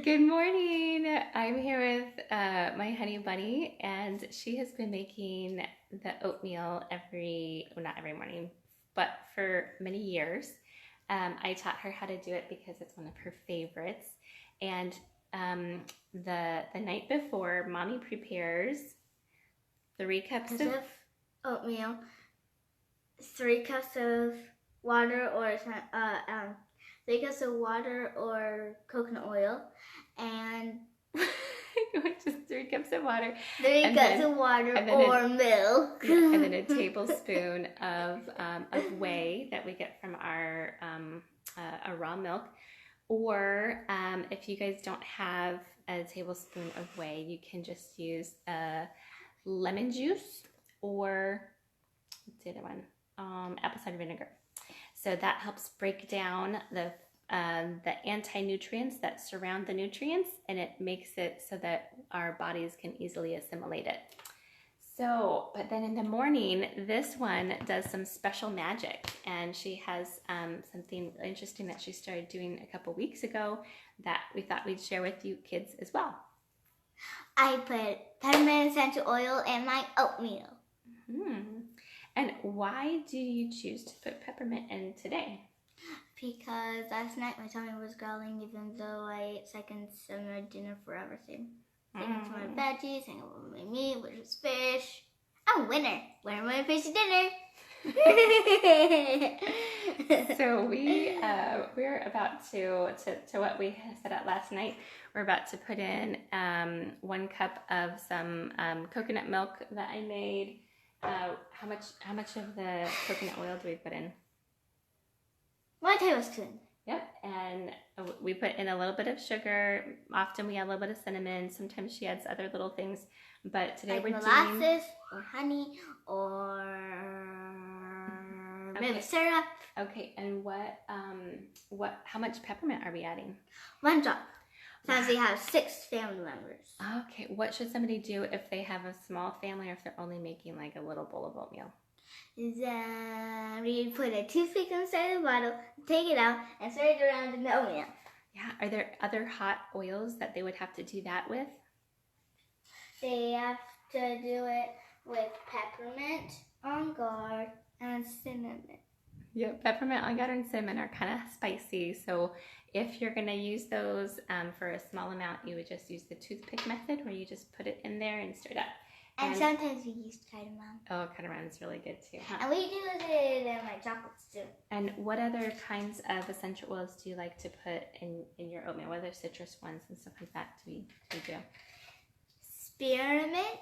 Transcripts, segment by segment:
Good morning. I'm here with my honey bunny, and she has been making the oatmeal not every morning, but for many years. I taught her how to do it because it's one of her favorites. And the night before, Mommy prepares 3 cups of oatmeal, 3 cups of water, or 3 cups of water or coconut oil, and just 3 cups of water. 3 cups of water or milk. Yeah, and then a tablespoon of whey that we get from our raw milk. Or if you guys don't have a tablespoon of whey, you can just use lemon juice or what's the other one? Apple cider vinegar. So that helps break down the anti-nutrients that surround the nutrients, and it makes it so that our bodies can easily assimilate it. So, but then in the morning, this one does some special magic, and she has something interesting that she started doing a couple weeks ago that we thought we'd share with you kids as well. I put peppermint essential oil in my oatmeal. And why do you choose to put peppermint in today? Because last night my tummy was growling even though I ate second summer dinner for everything. Thanks to my veggies, thanks to my meat, which is fish. I'm a winner. Where's my fishy dinner? So we're about to what we said at last night. We're about to put in 1 cup of some coconut milk that I made. How much of the coconut oil do we put in? 1 tablespoon. Yep, and we put in a little bit of sugar. Often we add a little bit of cinnamon. Sometimes she adds other little things. But today like we're molasses doing or honey or maybe syrup. Okay, and how much peppermint are we adding? 1 drop. Since we have 6 family members. Okay, what should somebody do if they have a small family or if they're only making like a little bowl of oatmeal? Then we put a toothpick inside the bottle, take it out, and stir it around in the oatmeal. Yeah, are there other hot oils that they would have to do that with? They have to do it with peppermint, on guard, and cinnamon. Yep, peppermint, on guard, and cinnamon are kind of spicy. So if you're going to use those for a small amount, you would just use the toothpick method where you just put it in there and stir it up. And sometimes we use cardamom. Oh, cardamom is really good too. Huh? And we do it in my chocolates too. And what other kinds of essential oils do you like to put in your oatmeal? What other citrus ones and stuff like that do we do? Spearmint,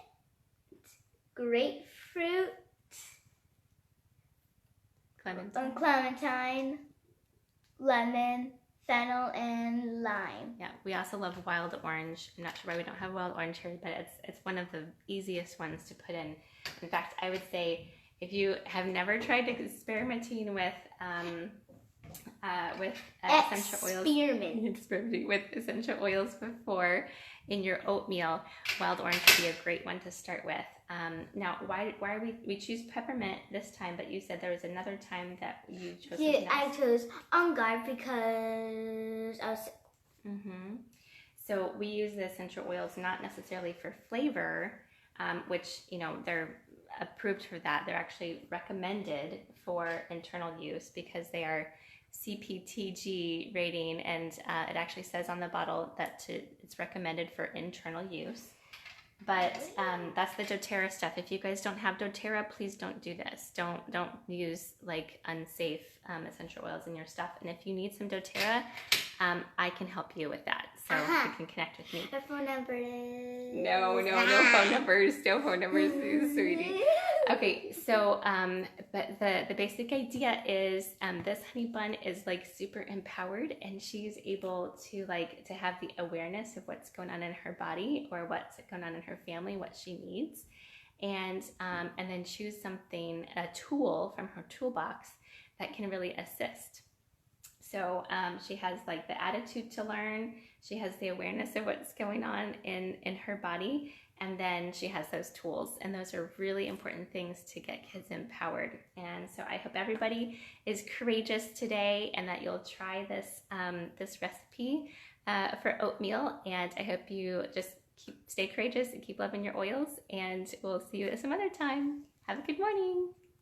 grapefruit, clementine, lemon, fennel, and lime. Yeah, we also love wild orange. I'm not sure why we don't have wild orange here, but it's one of the easiest ones to put in. In fact, I would say if you have never tried experimenting with essential oils, experimenting with essential oils before in your oatmeal, wild orange would be a great one to start with. Now, why are we choose peppermint this time, but you said there was another time that you chose something else. I chose on guard because I was sick. So we use the essential oils not necessarily for flavor, which, they're approved for that. They're actually recommended for internal use because they are CPTG rating, and it actually says on the bottle that it's recommended for internal use. But that's the doTERRA stuff. If you guys don't have doTERRA, please don't do this. Don't use like unsafe essential oils in your stuff. And if you need some doTERRA, I can help you with that. So you can connect with me. The phone number is... No phone numbers. No phone numbers, sweetie. Okay, so but the basic idea is this honey bun is like super empowered, and she's able to have the awareness of what's going on in her body or what's going on in her family, what she needs, and then choose a tool from her toolbox that can really assist. so she has like the attitude to learn, she has the awareness of what's going on in her body, and then she has those tools, and those are really important things to get kids empowered. And so I hope everybody is courageous today, and that you'll try this this recipe for oatmeal. And I hope you just stay courageous and keep loving your oils, and we'll see you at some other time. Have a good morning.